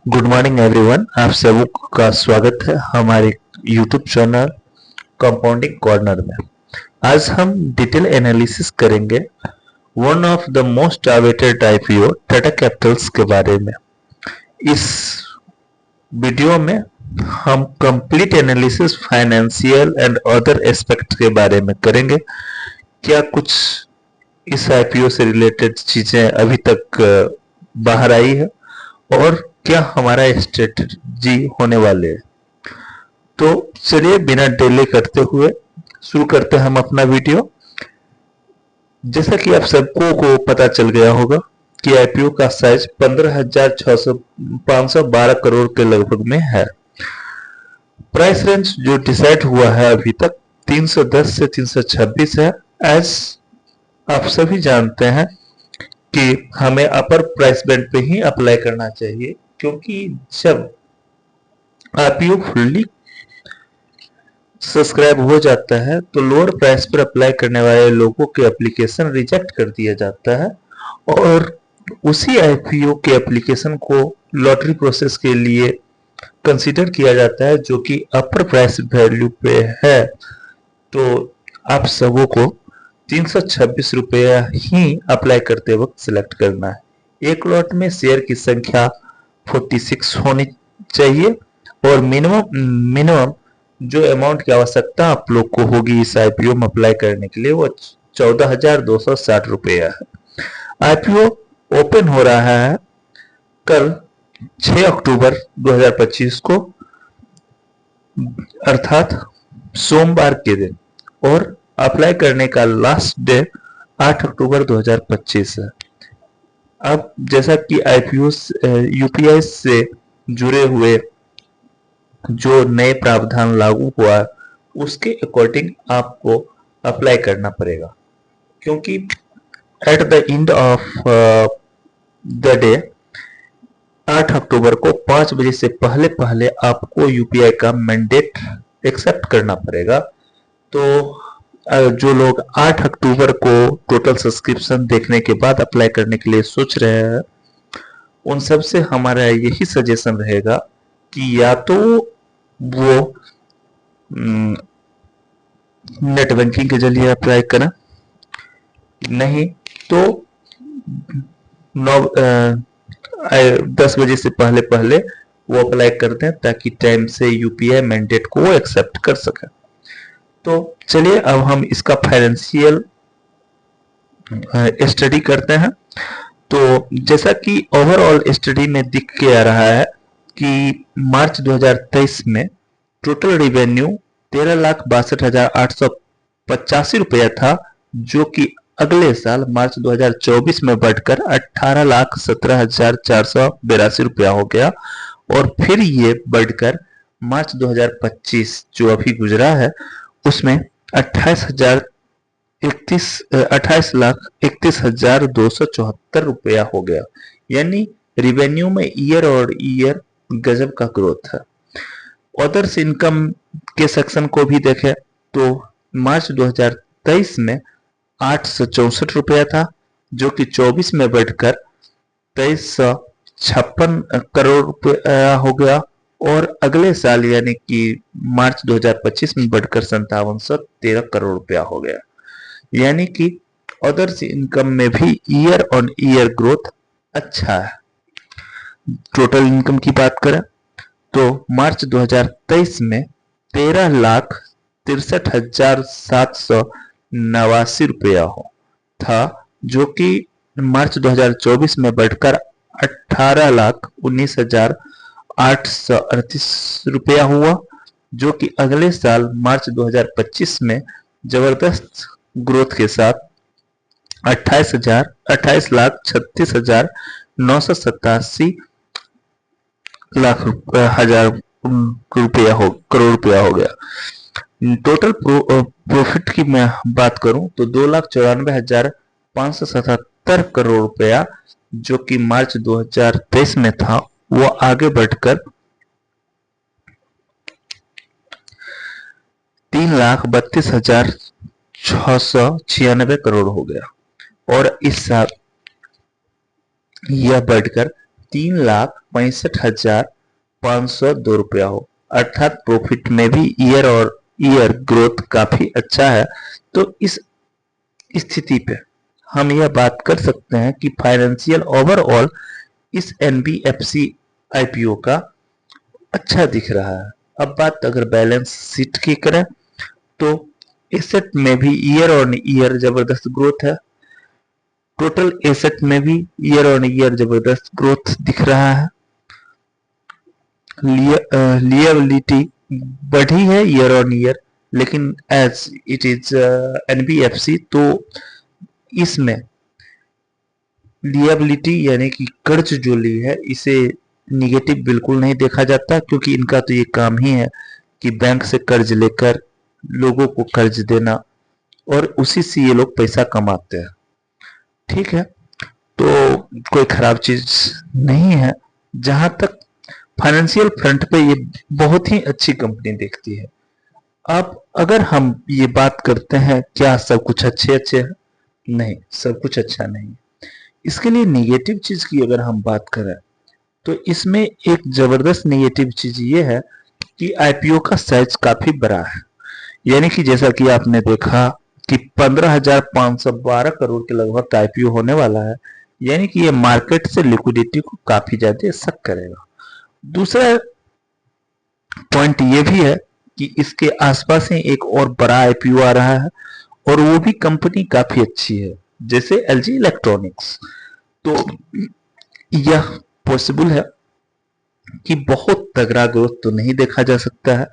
Good morning everyone. आप सबों का स्वागत है हमारे यूट्यूब चैनल कंपाउंडिंग कॉर्नर में। आज हम डिटेल एनालिसिस करेंगे one of the most awaited IPO Tata Capitals के बारे में। इस वीडियो में हम complete analysis financial and other aspect के बारे में करेंगे। क्या कुछ इस आईपीओ से रिलेटेड चीजें अभी तक बाहर आई है और क्या हमारा स्ट्रेटजी होने वाले है। तो चलिए बिना डिले करते हुए शुरू करते हैं हम अपना वीडियो। जैसा कि आप सबको को पता चल गया होगा कि आईपीओ का साइज 15,512 करोड़ के लगभग में है। प्राइस रेंज जो डिसाइड हुआ है अभी तक 310 से 326 है। एज आप सभी जानते हैं कि हमें अपर प्राइस बैंड पे ही अप्लाई करना चाहिए, क्योंकि जब आईपीओ फुल्ली सब्सक्राइब हो जाता है तो लोअर प्राइस पर अप्लाई करने वाले लोगों के एप्लीकेशन रिजेक्ट कर दिया जाता है और उसी आईपीओ के एप्लीकेशन को लॉटरी प्रोसेस के लिए कंसीडर किया जाता है, जो कि अपर प्राइस वैल्यू पे है। तो आप सबों को 326 रुपया ही अप्लाई करते वक्त सिलेक्ट करना है। एक लॉट में शेयर की संख्या 46 होनी चाहिए और मिनिमम जो अमाउंट की आवश्यकता आप लोग को होगी इस आईपीओ में अप्लाई करने के लिए वो 14,260 रुपया है। आईपीओ ओपन हो रहा है कल 6 अक्टूबर 2025 को, अर्थात सोमवार के दिन, और अप्लाई करने का लास्ट डे 8 अक्टूबर 2025 है। अब जैसा कि आईपीओ यूपीआई से जुड़े हुए जो नए प्रावधान लागू हुआ उसके अकॉर्डिंग आपको अप्लाई करना पड़ेगा, क्योंकि at the end of the day 8 अक्टूबर को 5 बजे से पहले पहले आपको यूपीआई का मैंडेट एक्सेप्ट करना पड़ेगा। तो जो लोग 8 अक्टूबर को टोटल सब्सक्रिप्शन देखने के बाद अप्लाई करने के लिए सोच रहे हैं, उन सब से हमारा यही सजेशन रहेगा कि या तो वो नेट बैंकिंग के जरिए अप्लाई करें, नहीं तो 10 बजे से पहले पहले वो अप्लाई कर दें ताकि टाइम से यूपीआई मैंडेट को वो एक्सेप्ट कर सके। तो चलिए अब हम इसका फाइनेंशियल स्टडी करते हैं। तो जैसा कि ओवरऑल स्टडी में दिख के आ रहा है कि मार्च 2023 में टोटल रेवेन्यू 13,62,885 रुपया था, जो कि अगले साल मार्च 2024 में बढ़कर 18,17,482 रुपया हो गया और फिर ये बढ़कर मार्च 2025 जो अभी गुजरा है उसमें 28,31,274 रुपया हो गया। यानी रिवेन्यू में ईयर और ईयर गजब का ग्रोथ है। अदर्स इनकम के सेक्शन को भी देखें तो मार्च 2023 में 864 रुपया था, जो कि 24 में बढ़कर 2356 करोड़ रुपया हो गया और अगले साल यानी कि मार्च 2025 में बढ़कर 5713 करोड़ रुपया हो गया। यानी कि अदर्स इनकम में भी ईयर ऑन ईयर ग्रोथ अच्छा है। टोटल इनकम की बात करें तो मार्च 2023 में 13,63,789 रुपया था, जो कि मार्च 2024 में बढ़कर 18,19,838 रुपया हुआ, जो कि अगले साल मार्च 2025 में जबरदस्त ग्रोथ के साथ 28,36,987 करोड़ रुपया हो गया। टोटल प्रॉफिट की मैं बात करूं तो 2,94,577 करोड़ रुपया, जो कि मार्च 2023 में था, वो आगे बढ़कर 3,32,696 करोड़ हो गया और इस साल यह बढ़कर 3,65,502 रुपया हो, अर्थात प्रॉफिट में भी ईयर और ईयर ग्रोथ काफी अच्छा है। तो इस स्थिति पे हम यह बात कर सकते हैं कि फाइनेंशियल ओवरऑल इस एनबीएफसी आईपीओ का अच्छा दिख रहा है। अब बात अगर बैलेंस शीट की करें तो एसेट में भी ईयर ऑन ईयर जबरदस्त ग्रोथ है, टोटल एसेट में भी ईयर ऑन ईयर जबरदस्त ग्रोथ दिख रहा है, लिएबिलिटी बढ़ी है ईयर ऑन ईयर, लेकिन एज इट इज एनबीएफसी तो इसमें लिएबिलिटी यानी कि कर्ज जो ली है इसे निगेटिव बिल्कुल नहीं देखा जाता, क्योंकि इनका तो ये काम ही है कि बैंक से कर्ज लेकर लोगों को कर्ज देना और उसी से ये लोग पैसा कमाते हैं। ठीक है, तो कोई खराब चीज नहीं है। जहां तक फाइनेंशियल फ्रंट पे ये बहुत ही अच्छी कंपनी दिखती है। अब अगर हम ये बात करते हैं क्या सब कुछ अच्छे है, नहीं, सब कुछ अच्छा नहीं। इसके लिए निगेटिव चीज की अगर हम बात करें तो इसमें एक जबरदस्त निगेटिव चीज ये है कि आईपीओ का साइज काफी बड़ा है, यानी कि जैसा कि आपने देखा कि 15,512 करोड़ के लगभग आईपीओ होने वाला है, यानी कि ये मार्केट से लिक्विडिटी को काफी ज्यादा सक करेगा। दूसरा पॉइंट ये भी है कि इसके आसपास ही एक और बड़ा आईपीओ आ रहा है और वो भी कंपनी काफी अच्छी है, जैसे एलजी इलेक्ट्रॉनिक्स। तो यह पॉसिबल है कि बहुत तगड़ा ग्रोथ तो नहीं देखा जा सकता है,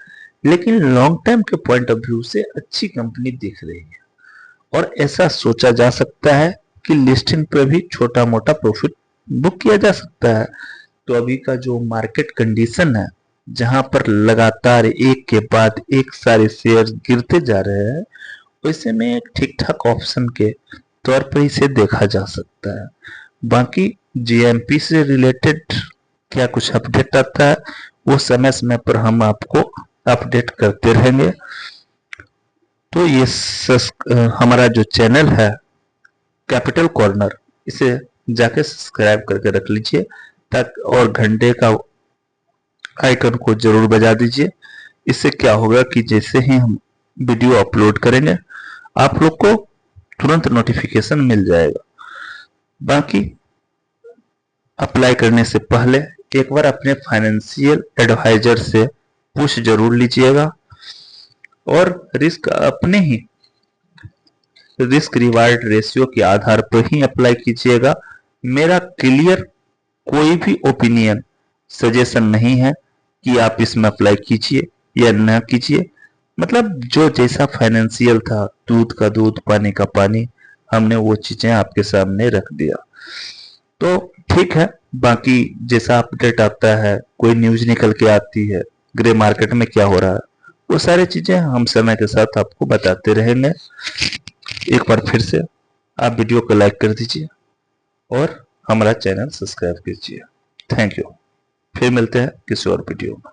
लेकिन लॉन्ग टर्म के पॉइंट ऑफ व्यू से अच्छी कंपनी दिख रही है और ऐसा सोचा जा सकता है कि लिस्टिंग पे भी छोटा मोटा प्रॉफिट बुक किया जा सकता है। तो अभी का जो मार्केट कंडीशन है, जहां पर लगातार एक के बाद एक सारे शेयर गिरते जा रहे हैं, वैसे में एक ठीक ठाक ऑप्शन के तौर पर इसे देखा जा सकता है। बाकी जीएमपी से रिलेटेड क्या कुछ अपडेट आता है वो समय समय पर हम आपको अपडेट करते रहेंगे। तो ये हमारा जो चैनल है कैपिटल कॉर्नर, इसे जाके सब्सक्राइब करके रख लीजिए ताकि, और घंटे का आइकन को जरूर बजा दीजिए। इससे क्या होगा कि जैसे ही हम वीडियो अपलोड करेंगे आप लोग को तुरंत नोटिफिकेशन मिल जाएगा। बाकी अप्लाई करने से पहले एक बार अपने फाइनेंशियल एडवाइजर से पूछ जरूर लीजिएगा और रिस्क अपने ही रिस्क रिवार्ड रेशियो के आधार पर ही अप्लाई कीजिएगा। मेरा क्लियर कोई भी ओपिनियन सजेशन नहीं है कि आप इसमें अप्लाई कीजिए या न कीजिए। मतलब जो जैसा फाइनेंशियल था, दूध का दूध पानी का पानी, हमने वो चीजें आपके सामने रख दिया। तो ठीक है, बाकी जैसा अपडेट आता है, कोई न्यूज निकल के आती है, ग्रे मार्केट में क्या हो रहा है, वो सारी चीजें हम समय के साथ आपको बताते रहेंगे। एक बार फिर से आप वीडियो को लाइक कर दीजिए और हमारा चैनल सब्सक्राइब कीजिए। Thank you. फिर मिलते हैं किसी और वीडियो में।